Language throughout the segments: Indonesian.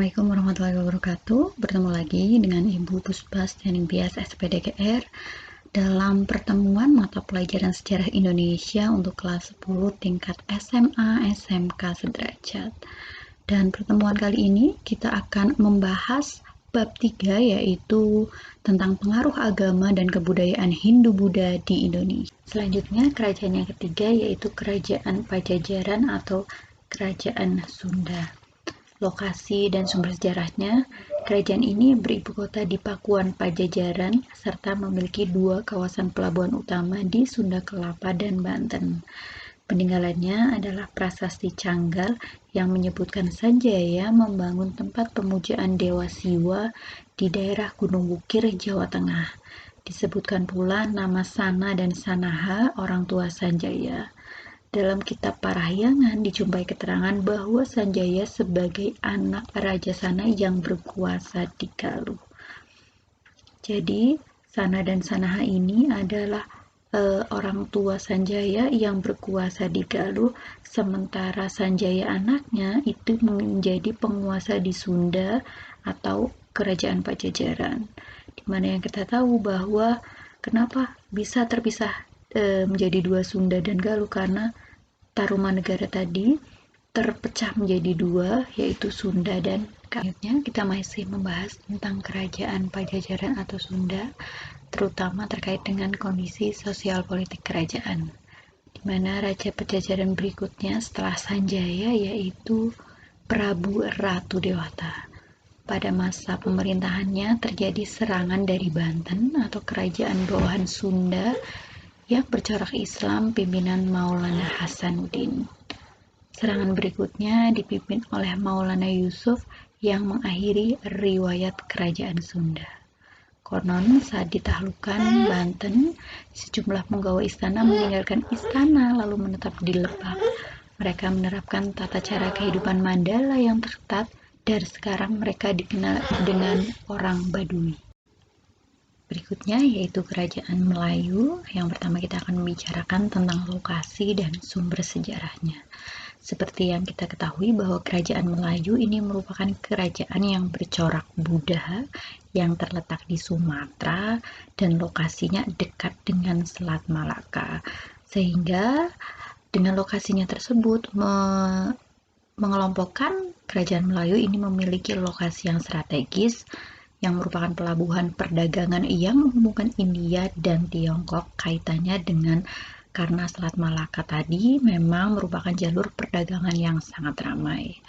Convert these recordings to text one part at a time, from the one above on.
Assalamualaikum warahmatullahi wabarakatuh. Bertemu lagi dengan Ibu Puspas Janingtyas SPDGR dalam pertemuan mata pelajaran Sejarah Indonesia untuk kelas 10 tingkat SMA SMK sederajat. Dan pertemuan kali ini kita akan membahas bab 3, yaitu tentang pengaruh agama dan kebudayaan Hindu-Buddha di Indonesia. Selanjutnya kerajaan yang ketiga yaitu Kerajaan Pajajaran atau Kerajaan Sunda. Lokasi dan sumber sejarahnya, kerajaan ini beribu kota di Pakuan Pajajaran serta memiliki 2 kawasan pelabuhan utama di Sunda Kelapa dan Banten. Peninggalannya adalah prasasti Canggal yang menyebutkan Sanjaya membangun tempat pemujaan Dewa Siwa di daerah Gunung Wukir, Jawa Tengah. Disebutkan pula nama Sana dan Sanaha, orang tua Sanjaya. Dalam kitab Parahyangan dijumpai keterangan bahwa Sanjaya sebagai anak Raja Sana yang berkuasa di Galuh. Jadi Sana dan Sanaha ini adalah orang tua Sanjaya yang berkuasa di Galuh, sementara Sanjaya anaknya itu menjadi penguasa di Sunda atau Kerajaan Pajajaran. Dimana yang kita tahu bahwa kenapa bisa terpisah menjadi 2 Sunda dan Galuh, karena Tarumanegara tadi terpecah menjadi 2, yaitu Sunda dan Galuh. Kita masih membahas tentang Kerajaan Pajajaran atau Sunda, terutama terkait dengan kondisi sosial politik kerajaan, di mana Raja Pajajaran berikutnya setelah Sanjaya yaitu Prabu Ratu Dewata. Pada masa pemerintahannya terjadi serangan dari Banten atau kerajaan bawahan Sunda yang bercorak Islam pimpinan Maulana Hasanuddin. Serangan berikutnya dipimpin oleh Maulana Yusuf yang mengakhiri riwayat kerajaan Sunda. Konon saat ditaklukkan Banten, sejumlah penggawa istana meninggalkan istana lalu menetap di Lebak. Mereka menerapkan tata cara kehidupan Mandala yang ketat, dan sekarang mereka dikenal dengan orang Baduy. Berikutnya yaitu Kerajaan Melayu. Yang pertama kita akan membicarakan tentang lokasi dan sumber sejarahnya. Seperti yang kita ketahui bahwa Kerajaan Melayu ini merupakan kerajaan yang bercorak Buddha yang terletak di Sumatera dan lokasinya dekat dengan Selat Malaka. Sehingga dengan lokasinya tersebut mengelompokkan Kerajaan Melayu ini memiliki lokasi yang strategis yang merupakan pelabuhan perdagangan yang menghubungkan India dan Tiongkok. Kaitannya dengan karena Selat Malaka tadi memang merupakan jalur perdagangan yang sangat ramai.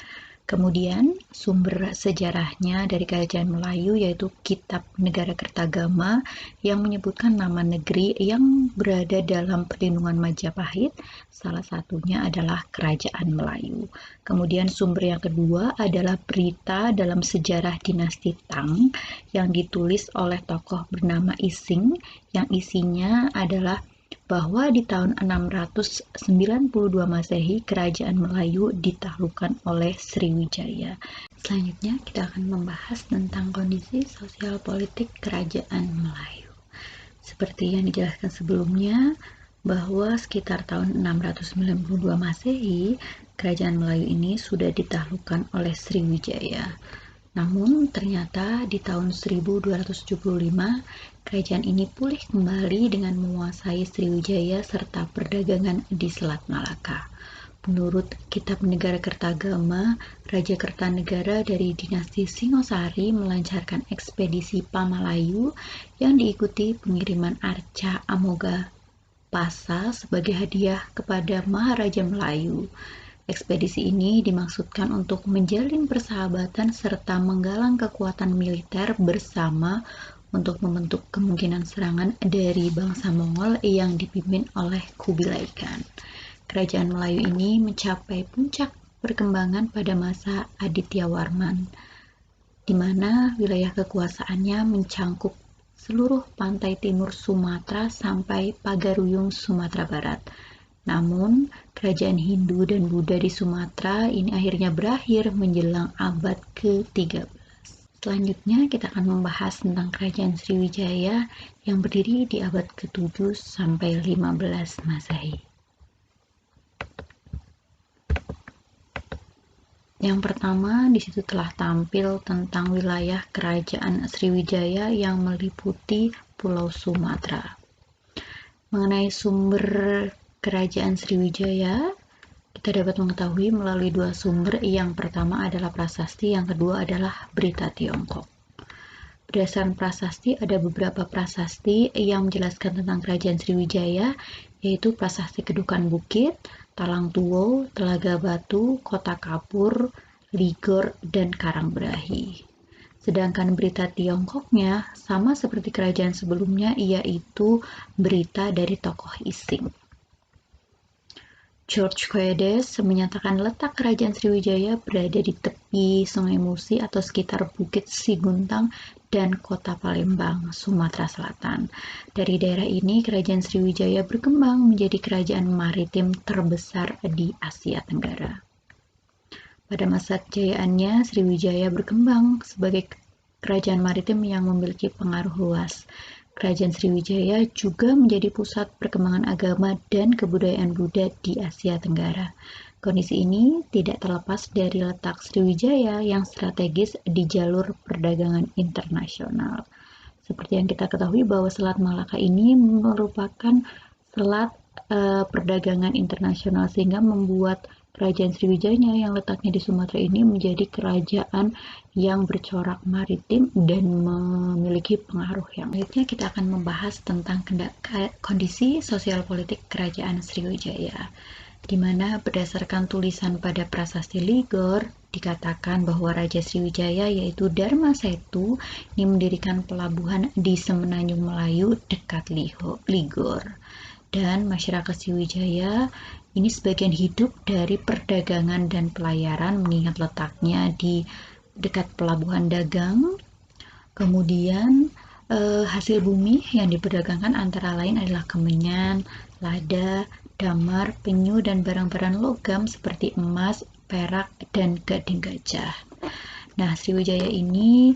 Kemudian sumber sejarahnya dari Kerajaan Melayu yaitu Kitab Negara Kertagama yang menyebutkan nama negeri yang berada dalam perlindungan Majapahit, salah satunya adalah Kerajaan Melayu. Kemudian sumber yang kedua adalah berita dalam sejarah dinasti Tang yang ditulis oleh tokoh bernama Ising, yang isinya adalah bahwa di tahun 692 Masehi Kerajaan Melayu ditaklukkan oleh Sriwijaya. Selanjutnya kita akan membahas tentang kondisi sosial politik Kerajaan Melayu. Seperti yang dijelaskan sebelumnya, bahwa sekitar tahun 692 Masehi Kerajaan Melayu ini sudah ditaklukkan oleh Sriwijaya. Namun ternyata di tahun 1275 kerajaan ini pulih kembali dengan menguasai Sriwijaya serta perdagangan di Selat Malaka. Menurut Kitab Negara Kertagama, Raja Kertanegara dari dinasti Singosari melancarkan ekspedisi Pamalayu yang diikuti pengiriman arca Amoga Pasa sebagai hadiah kepada Maharaja Melayu. Ekspedisi ini dimaksudkan untuk menjalin persahabatan serta menggalang kekuatan militer bersama untuk membentuk kemungkinan serangan dari bangsa Mongol yang dipimpin oleh Kubilai Khan. Kerajaan Melayu ini mencapai puncak perkembangan pada masa Aditya Warman, di mana wilayah kekuasaannya mencangkup seluruh pantai timur Sumatera sampai Pagaruyung, Sumatera Barat. Namun, kerajaan Hindu dan Buddha di Sumatera ini akhirnya berakhir menjelang abad ke-13. Selanjutnya kita akan membahas tentang Kerajaan Sriwijaya yang berdiri di abad ke-7 sampai 15 Masehi. Yang pertama, di situ telah tampil tentang wilayah Kerajaan Sriwijaya yang meliputi Pulau Sumatera. Mengenai sumber Kerajaan Sriwijaya, kita dapat mengetahui melalui dua sumber. Yang pertama adalah prasasti, yang kedua adalah berita Tiongkok. Berdasarkan prasasti, ada beberapa prasasti yang menjelaskan tentang Kerajaan Sriwijaya, yaitu Prasasti Kedukan Bukit, Talang Tuo, Telaga Batu, Kota Kapur, Ligor, dan Karangbrahi. Sedangkan berita Tiongkoknya sama seperti kerajaan sebelumnya, yaitu berita dari tokoh Ising. George Coedes menyatakan letak Kerajaan Sriwijaya berada di tepi Sungai Musi atau sekitar Bukit Siguntang dan Kota Palembang, Sumatera Selatan. Dari daerah ini, Kerajaan Sriwijaya berkembang menjadi kerajaan maritim terbesar di Asia Tenggara. Pada masa kejayaannya, Sriwijaya berkembang sebagai kerajaan maritim yang memiliki pengaruh luas. Kerajaan Sriwijaya juga menjadi pusat perkembangan agama dan kebudayaan Buddha di Asia Tenggara. Kondisi ini tidak terlepas dari letak Sriwijaya yang strategis di jalur perdagangan internasional. Seperti yang kita ketahui bahwa Selat Malaka ini merupakan selat perdagangan internasional, sehingga membuat Kerajaan Sriwijaya yang letaknya di Sumatera ini menjadi kerajaan yang bercorak maritim dan memiliki pengaruh yang. Selanjutnya kita akan membahas tentang kondisi sosial politik Kerajaan Sriwijaya, di mana berdasarkan tulisan pada prasasti Ligor dikatakan bahwa Raja Sriwijaya yaitu Dharma Setu ini mendirikan pelabuhan di Semenanjung Melayu dekat Ligor. Dan masyarakat Sriwijaya ini sebagian hidup dari perdagangan dan pelayaran mengingat letaknya di dekat pelabuhan dagang. Kemudian hasil bumi yang diperdagangkan antara lain adalah kemenyan, lada, damar, penyu, dan barang-barang logam seperti emas, perak, dan gading gajah. Nah, Sriwijaya ini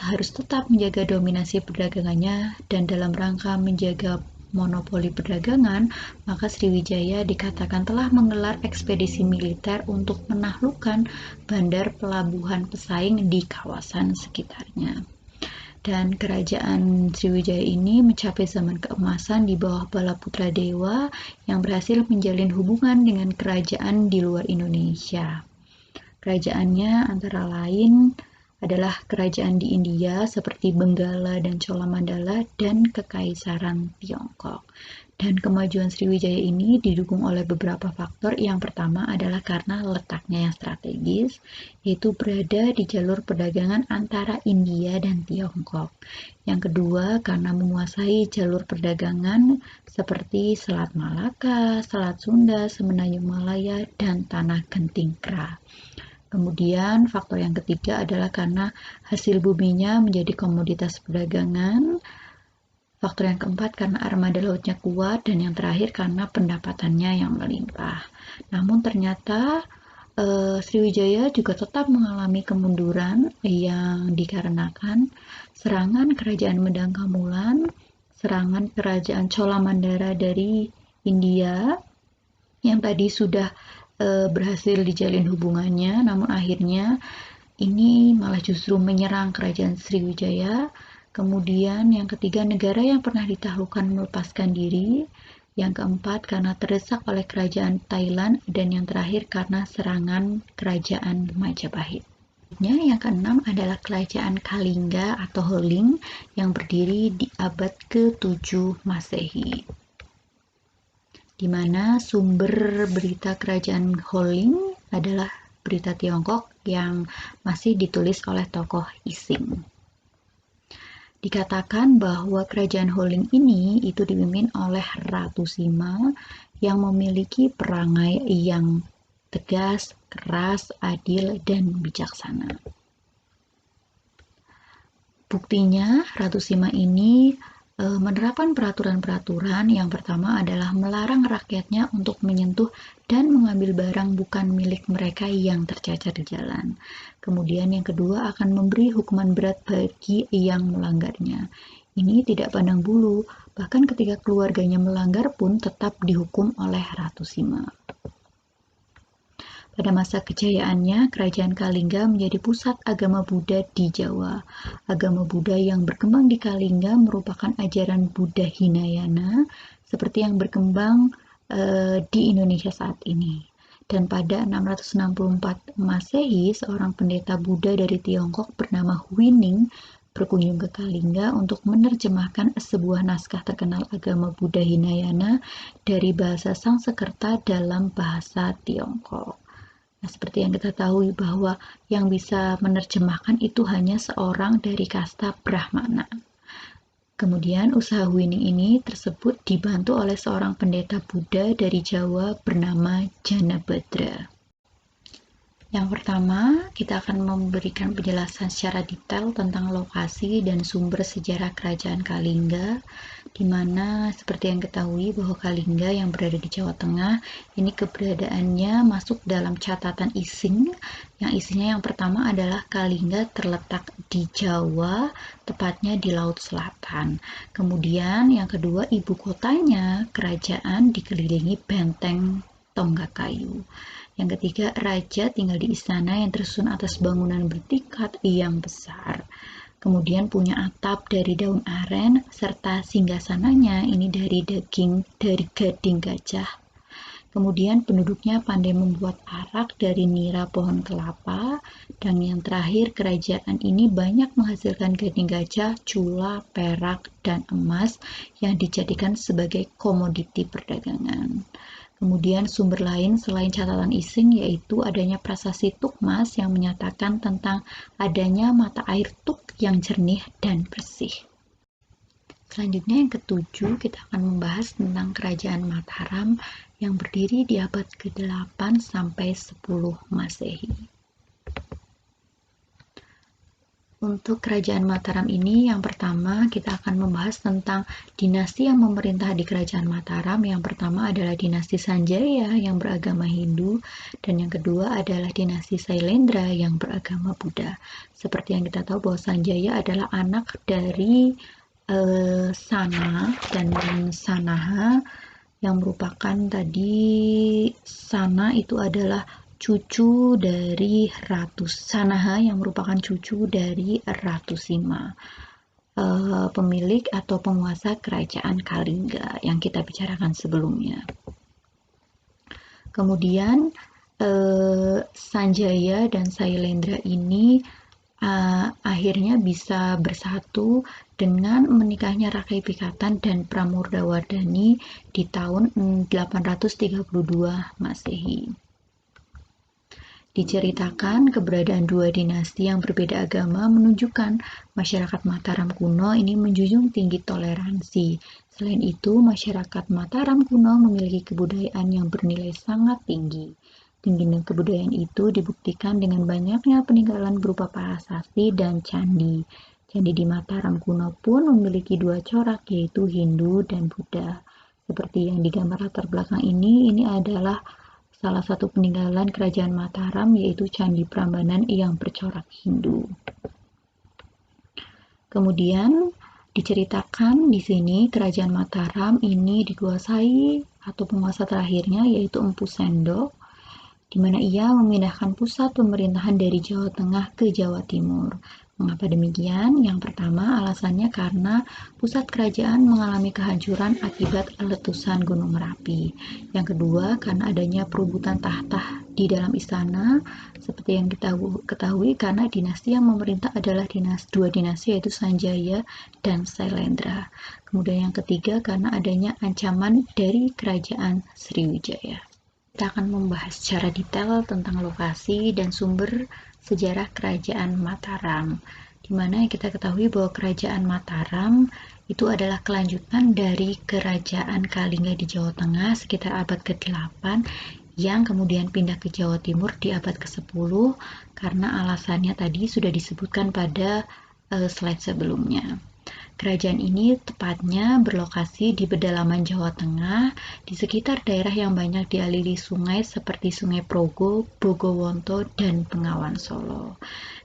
harus tetap menjaga dominasi perdagangannya, dan dalam rangka menjaga monopoli perdagangan, maka Sriwijaya dikatakan telah menggelar ekspedisi militer untuk menaklukkan bandar pelabuhan pesaing di kawasan sekitarnya. Dan kerajaan Sriwijaya ini mencapai zaman keemasan di bawah Balaputra Dewa yang berhasil menjalin hubungan dengan kerajaan di luar Indonesia. Kerajaannya antara lain adalah kerajaan di India seperti Benggala dan Cholamandala dan Kekaisaran Tiongkok. Dan kemajuan Sriwijaya ini didukung oleh beberapa faktor. Yang pertama adalah karena letaknya yang strategis, yaitu berada di jalur perdagangan antara India dan Tiongkok. Yang kedua, karena menguasai jalur perdagangan seperti Selat Malaka, Selat Sunda, Semenanjung Malaya, dan Tanah Genting Kra. Kemudian faktor yang ketiga adalah karena hasil buminya menjadi komoditas perdagangan. Faktor yang keempat karena armada lautnya kuat, dan yang terakhir karena pendapatannya yang melimpah. Namun ternyata Sriwijaya juga tetap mengalami kemunduran yang dikarenakan serangan kerajaan Medang Kamulan, serangan kerajaan Cholamandara dari India yang tadi sudah berhasil dijalin hubungannya, namun akhirnya ini malah justru menyerang kerajaan Sriwijaya. Kemudian yang ketiga, negara yang pernah ditaklukkan melepaskan diri. Yang keempat, karena terdesak oleh kerajaan Thailand. Dan yang terakhir, karena serangan kerajaan Majapahit. Yang keenam adalah kerajaan Kalingga atau Holing yang berdiri di abad ke-7 Masehi, di mana sumber berita kerajaan Holing adalah berita Tiongkok yang masih ditulis oleh tokoh Ising. Dikatakan bahwa kerajaan Holing ini itu dipimpin oleh Ratu Sima yang memiliki perangai yang tegas, keras, adil, dan bijaksana. Buktinya, Ratu Sima ini menerapkan peraturan-peraturan. Yang pertama adalah melarang rakyatnya untuk menyentuh dan mengambil barang bukan milik mereka yang tercecer di jalan. Kemudian yang kedua akan memberi hukuman berat bagi yang melanggarnya. Ini tidak pandang bulu, bahkan ketika keluarganya melanggar pun tetap dihukum oleh Ratu Sima. Pada masa kejayaannya, Kerajaan Kalingga menjadi pusat agama Buddha di Jawa. Agama Buddha yang berkembang di Kalingga merupakan ajaran Buddha Hinayana seperti yang berkembang di Indonesia saat ini. Dan pada 664 Masehi, seorang pendeta Buddha dari Tiongkok bernama Huining berkunjung ke Kalingga untuk menerjemahkan sebuah naskah terkenal agama Buddha Hinayana dari bahasa Sanskerta dalam bahasa Tiongkok. Nah, seperti yang kita tahu bahwa yang bisa menerjemahkan itu hanya seorang dari kasta Brahmana. Kemudian usaha Huining ini tersebut dibantu oleh seorang pendeta Buddha dari Jawa bernama Janabadra. Yang pertama, kita akan memberikan penjelasan secara detail tentang lokasi dan sumber sejarah Kerajaan Kalingga, di mana seperti yang ketahui bahwa Kalingga yang berada di Jawa Tengah, ini keberadaannya masuk dalam catatan Ising, yang isinya yang pertama adalah Kalingga terletak di Jawa, tepatnya di Laut Selatan. Kemudian yang kedua, ibu kotanya, kerajaan dikelilingi benteng tonggak kayu. Yang ketiga, raja tinggal di istana yang tersusun atas bangunan bertingkat yang besar. Kemudian punya atap dari daun aren, serta singgasananya ini dari gading gajah. Kemudian penduduknya pandai membuat arak dari nira pohon kelapa. Dan yang terakhir, kerajaan ini banyak menghasilkan gading gajah, cula, perak, dan emas yang dijadikan sebagai komoditi perdagangan. Kemudian sumber lain selain catatan Ising yaitu adanya prasasti Tukmas yang menyatakan tentang adanya mata air Tuk yang jernih dan bersih. Selanjutnya yang ketujuh, kita akan membahas tentang Kerajaan Mataram yang berdiri di abad ke-8 sampai 10 Masehi. Untuk Kerajaan Mataram ini, yang pertama kita akan membahas tentang dinasti yang memerintah di Kerajaan Mataram. Yang pertama adalah dinasti Sanjaya yang beragama Hindu, dan yang kedua adalah dinasti Sailendra yang beragama Buddha. Seperti yang kita tahu bahwa Sanjaya adalah anak dari Sana dan Sanaha, yang merupakan tadi Sana itu adalah cucu dari Ratu Sanaha yang merupakan cucu dari Ratu Sima, pemilik atau penguasa kerajaan Kalingga yang kita bicarakan sebelumnya. Kemudian Sanjaya dan Sailendra ini akhirnya bisa bersatu dengan menikahnya Rakai Pikatan dan Pramodawardhani di tahun 832 Masehi. Diceritakan keberadaan dua dinasti yang berbeda agama menunjukkan masyarakat Mataram kuno ini menjunjung tinggi toleransi. Selain itu, masyarakat Mataram kuno memiliki kebudayaan yang bernilai sangat tinggi. Tingginya kebudayaan itu dibuktikan dengan banyaknya peninggalan berupa prasasti dan candi. Candi di Mataram kuno pun memiliki dua corak, yaitu Hindu dan Buddha. Seperti yang digambar latar belakang ini adalah salah satu peninggalan Kerajaan Mataram, yaitu Candi Prambanan yang bercorak Hindu. Kemudian diceritakan di sini Kerajaan Mataram ini dikuasai atau penguasa terakhirnya yaitu Empu Sendok, di mana ia memindahkan pusat pemerintahan dari Jawa Tengah ke Jawa Timur. Mengapa demikian? Yang pertama, alasannya karena pusat kerajaan mengalami kehancuran akibat letusan Gunung Merapi. Yang kedua, karena adanya perebutan tahta di dalam istana, seperti yang kita ketahui, karena dinasti yang memerintah adalah dua dinasti yaitu Sanjaya dan Sailendra. Kemudian yang ketiga, karena adanya ancaman dari kerajaan Sriwijaya. Kita akan membahas secara detail tentang lokasi dan sumber sejarah Kerajaan Mataram, di mana kita ketahui bahwa Kerajaan Mataram itu adalah kelanjutan dari Kerajaan Kalingga di Jawa Tengah sekitar abad ke-8 yang kemudian pindah ke Jawa Timur di abad ke-10 karena alasannya tadi sudah disebutkan pada slide sebelumnya. Kerajaan ini tepatnya berlokasi di pedalaman Jawa Tengah, di sekitar daerah yang banyak dialiri sungai seperti Sungai Progo, Bogowonto, dan Bengawan Solo.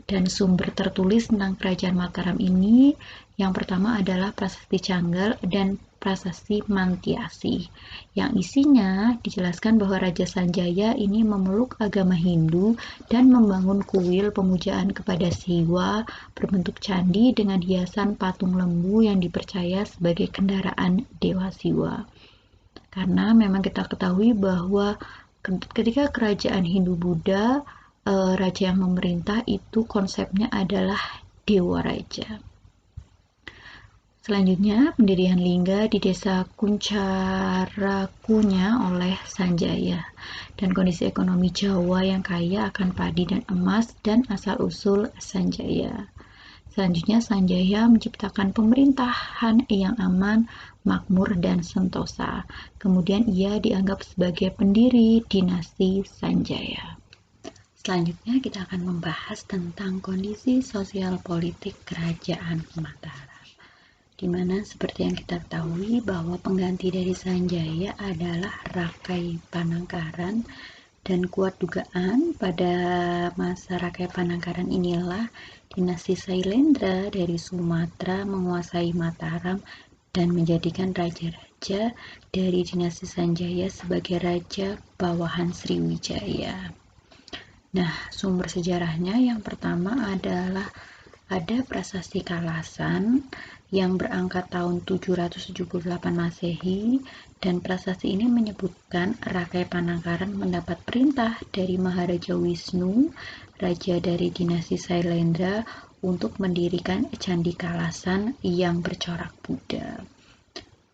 Dan sumber tertulis tentang Kerajaan Mataram ini, yang pertama adalah Prasasti Canggal dan Prasasti Mantiasi, yang isinya dijelaskan bahwa Raja Sanjaya ini memeluk agama Hindu dan membangun kuil pemujaan kepada Siwa berbentuk candi dengan hiasan patung lembu yang dipercaya sebagai kendaraan Dewa Siwa. Karena memang kita ketahui bahwa ketika kerajaan Hindu-Buddha, raja yang memerintah itu konsepnya adalah Dewa Raja. Selanjutnya, pendirian lingga di desa Kuncarakunya oleh Sanjaya, dan kondisi ekonomi Jawa yang kaya akan padi dan emas dan asal-usul Sanjaya. Selanjutnya, Sanjaya menciptakan pemerintahan yang aman, makmur, dan sentosa. Kemudian ia dianggap sebagai pendiri dinasti Sanjaya. Selanjutnya kita akan membahas tentang kondisi sosial politik kerajaan Mataram. Di mana seperti yang kita ketahui bahwa pengganti dari Sanjaya adalah Rakai Panangkaran, dan kuat dugaan pada masa Rakai Panangkaran inilah dinasti Sailendra dari Sumatera menguasai Mataram dan menjadikan raja-raja dari dinasti Sanjaya sebagai raja bawahan Sriwijaya. Nah, sumber sejarahnya yang pertama adalah ada prasasti Kalasan yang berangkat tahun 778 Masehi, dan prasasti ini menyebutkan Rakai Panangkaran mendapat perintah dari Maharaja Wisnu, raja dari dinasti Sailendra, untuk mendirikan Candi Kalasan yang bercorak Buddha.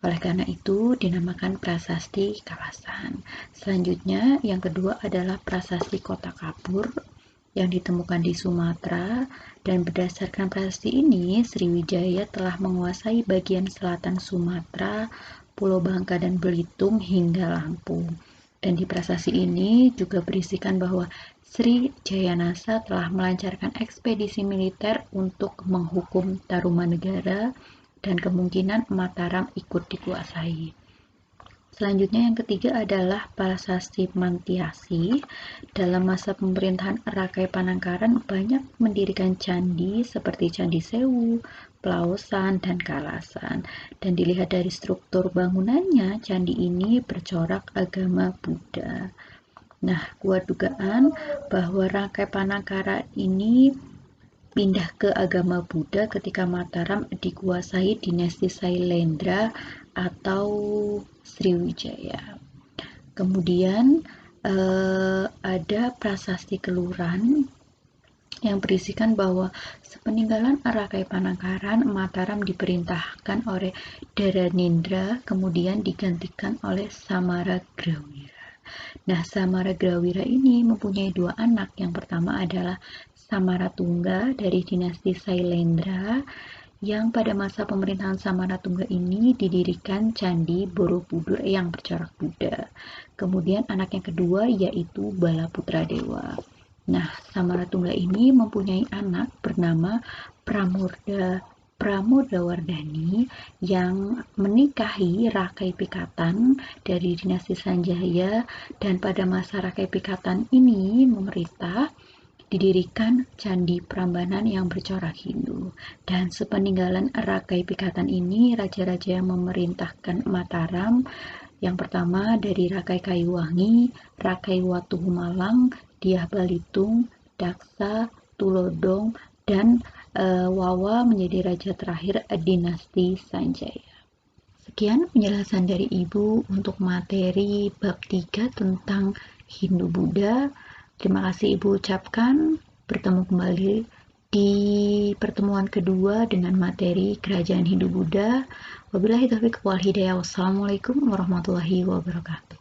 Oleh karena itu dinamakan prasasti Kalasan. Selanjutnya yang kedua adalah prasasti Kota Kapur yang ditemukan di Sumatera, dan berdasarkan prasasti ini Sriwijaya telah menguasai bagian selatan Sumatera, Pulau Bangka dan Belitung hingga Lampung. Dan di prasasti ini juga berisikan bahwa Sri Jayanasa telah melancarkan ekspedisi militer untuk menghukum Tarumanegara dan kemungkinan Mataram ikut dikuasai. Selanjutnya yang ketiga adalah prasasti Mantiasi. Dalam masa pemerintahan Rakai Panangkaran banyak mendirikan candi seperti Candi Sewu, Plaosan, dan Kalasan. Dan dilihat dari struktur bangunannya, candi ini bercorak agama Buddha. Nah, kuat dugaan bahwa Rakai Panangkaran ini pindah ke agama Buddha ketika Mataram dikuasai dinasti Sailendra atau Sriwijaya. Kemudian ada prasasti Keluran yang berisikan bahwa sepeninggalan Rakai Panangkaran, Mataram diperintahkan oleh Dharanindra, kemudian digantikan oleh Samaragrawira. Nah, Samaragrawira ini mempunyai dua anak. Yang pertama adalah Samaratungga dari dinasti Sailendra, yang pada masa pemerintahan Samaratungga ini didirikan Candi Borobudur yang bercorak Buddha. Kemudian anak yang kedua yaitu Balaputra Dewa. Nah, Samaratungga ini mempunyai anak bernama Pramodawardhani yang menikahi Rakai Pikatan dari dinasti Sanjaya, dan pada masa Rakai Pikatan ini memerintah didirikan Candi Prambanan yang bercorak Hindu. Dan sepeninggalan Rakai Pikatan ini, raja-raja yang memerintahkan Mataram yang pertama dari Rakai Kayuwangi, Rakai Watuhumalang, Dyah Balitung, Daksa, Tulodong, dan Wawa menjadi raja terakhir dinasti Sanjaya. Sekian penjelasan dari Ibu untuk materi bab 3 tentang Hindu-Buddha. Terima kasih Ibu ucapkan. Bertemu kembali di pertemuan kedua dengan materi Kerajaan Hindu-Buddha. Wabillahi taufiq wal hidayah. Wassalamualaikum warahmatullahi wabarakatuh.